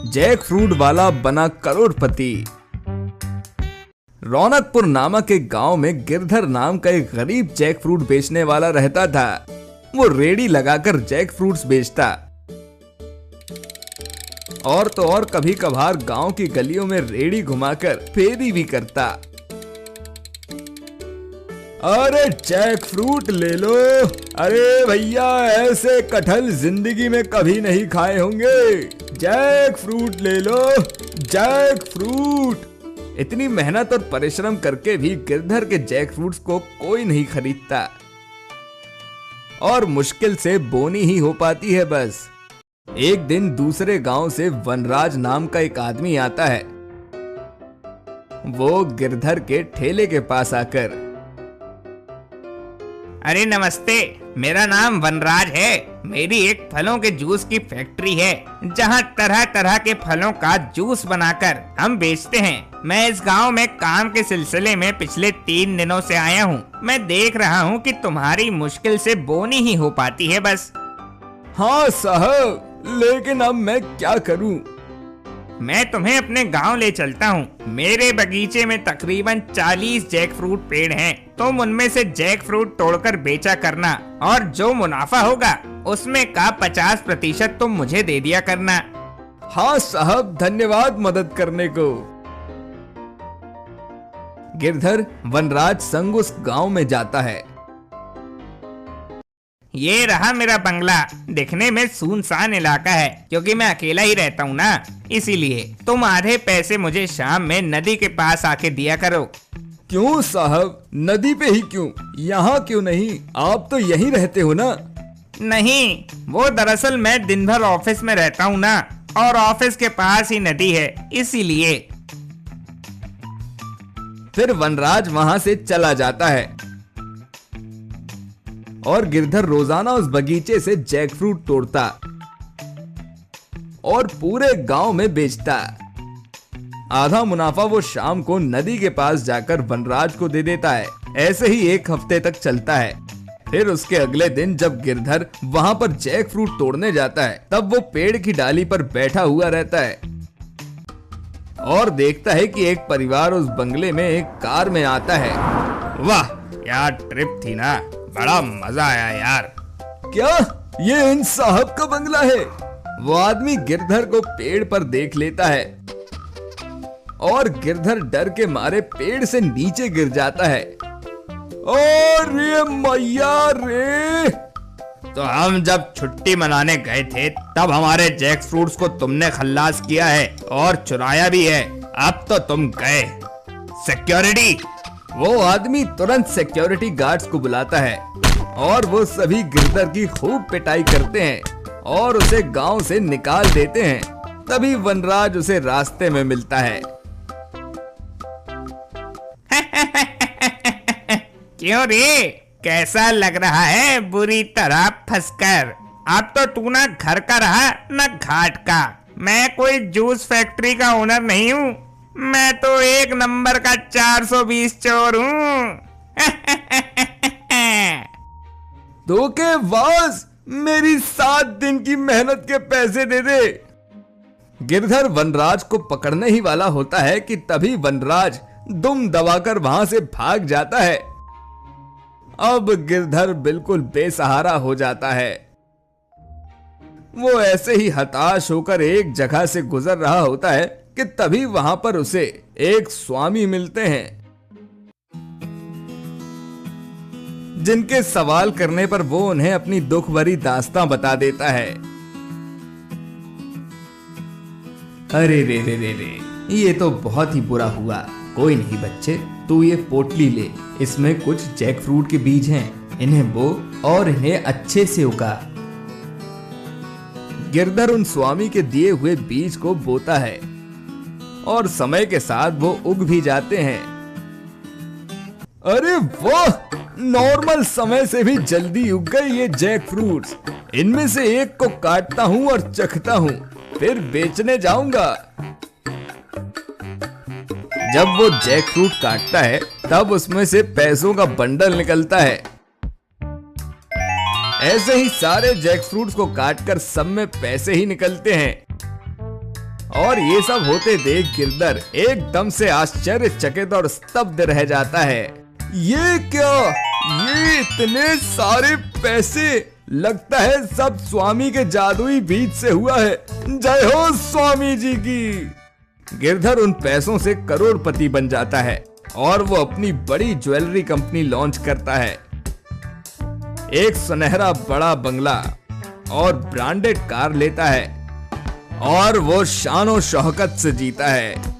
Jack fruit वाला बना करोड़पति। रौनकपुर नामक एक गांव में गिरधर नाम का एक गरीब जैक फ्रूट बेचने वाला रहता था। वो रेडी लगाकर जैक फ्रूट्स बेचता और तो और कभी कभार गांव की गलियों में रेडी घुमाकर फेरी भी करता। अरे जैक फ्रूट ले लो, अरे भैया ऐसे कटहल जिंदगी में कभी नहीं खाए होंगे, जैक फ्रूट ले लो, जैक फ्रूट। इतनी मेहनत और परिश्रम करके भी गिरधर के जैक फ्रूट्स को कोई नहीं खरीदता और मुश्किल से बोनी ही हो पाती है बस। एक दिन दूसरे गांव से वनराज नाम का एक आदमी आता है। वो गिरधर के ठेले के पास आकर, अरे नमस्ते, मेरा नाम वनराज है। मेरी एक फलों के जूस की फैक्ट्री है जहाँ तरह तरह के फलों का जूस बनाकर हम बेचते हैं। मैं इस गांव में काम के सिलसिले में पिछले 3 दिनों से आया हूँ। मैं देख रहा हूँ कि तुम्हारी मुश्किल से बोनी ही हो पाती है बस। हाँ साहब, लेकिन अब मैं क्या करूँ? मैं तुम्हें अपने गांव ले चलता हूँ। मेरे बगीचे में तकरीबन 40 जैक फ्रूट पेड़ हैं। तुम उनमें से जैक फ्रूट तोड़कर बेचा करना और जो मुनाफा होगा उसमें का 50% तुम मुझे दे दिया करना। हाँ साहब, धन्यवाद मदद करने को। गिरधर वनराज संग उस गांव में जाता है। ये रहा मेरा बंगला। दिखने में सुनसान इलाका है क्योंकि मैं अकेला ही रहता हूँ ना, इसीलिए तुम आधे पैसे मुझे शाम में नदी के पास आके दिया करो। क्यों साहब, नदी पे ही क्यों? यहाँ क्यों नहीं? आप तो यहीं रहते हो ना? नहीं, वो दरअसल मैं दिन भर ऑफिस में रहता हूँ ना, और ऑफिस के पास ही नदी है, इसीलिए। फिर वनराज वहां से चला जाता है और गिरधर रोजाना उस बगीचे से जैक फ्रूट तोड़ता और पूरे गांव में बेचता। आधा मुनाफा वो शाम को नदी के पास जाकर वनराज को दे देता है। ऐसे ही 1 हफ्ते तक चलता है। फिर उसके अगले दिन जब गिरधर वहां पर जैक फ्रूट तोड़ने जाता है, तब वो पेड़ की डाली पर बैठा हुआ रहता है और देखता है कि एक परिवार उस बंगले में एक कार में आता है। वाह यार, ट्रिप थी ना, बड़ा मजा आया यार। क्या ये इन साहब का बंगला है? वो आदमी गिरधर को पेड़ पर देख लेता है और गिरधर डर के मारे पेड़ से नीचे गिर जाता है। अरे मैया रे! तो हम जब छुट्टी मनाने गए थे तब हमारे जैक फ्रूट्स को तुमने खल्लास किया है और चुराया भी है। अब तो तुम गए। सिक्योरिटी! वो आदमी तुरंत सिक्योरिटी गार्ड्स को बुलाता है और वो सभी गिरधर की खूब पिटाई करते हैं और उसे गांव से निकाल देते हैं। तभी वनराज उसे रास्ते में मिलता है। क्यों रे, कैसा लग रहा है बुरी तरह फंसकर? अब तो तू ना घर का रहा ना घाट का। मैं कोई जूस फैक्ट्री का ओनर नहीं हूँ, मैं तो 1 नंबर का 420 चोर हूँ। धोखेबाज, मेरी 7 दिन की मेहनत के पैसे दे दे। गिरधर वनराज को पकड़ने ही वाला होता है कि तभी वनराज दुम दबाकर वहां से भाग जाता है। अब गिरधर बिल्कुल बेसहारा हो जाता है। वो ऐसे ही हताश होकर एक जगह से गुजर रहा होता है कि तभी वहां पर उसे एक स्वामी मिलते हैं, जिनके सवाल करने पर वो उन्हें अपनी दुख भरी दास्तां बता देता है। अरे रे रे रे रे, ये तो बहुत ही बुरा हुआ। कोई नहीं बच्चे, तू ये पोटली ले, इसमें कुछ जैक फ्रूट के बीज हैं, इन्हें बो और इन्हें अच्छे से उगा। गिरधर उन स्वामी के दिए हुए बीज को बोता है और समय के साथ वो उग भी जाते हैं। अरे वाह, नॉर्मल समय से भी जल्दी उग गए ये जैक फ्रूट्स। इनमें से एक को काटता हूँ और चखता हूँ, फिर बेचने जाऊंगा। जब वो जैक फ्रूट काटता है तब उसमें से पैसों का बंडल निकलता है। ऐसे ही सारे जैक फ्रूट्स को काटकर सब में पैसे ही निकलते हैं। और ये सब होते देख गिरधर एकदम से आश्चर्यचकित और स्तब्ध रह जाता है। ये क्या, ये इतने सारे पैसे, लगता है सब स्वामी के जादुई बीज से हुआ है। जय हो स्वामी जी की। गिरधर उन पैसों से करोड़पति बन जाता है और वो अपनी बड़ी ज्वेलरी कंपनी लॉन्च करता है। एक सुनहरा बड़ा बंगला और ब्रांडेड कार लेता है और वो शान और शौकत से जीता है।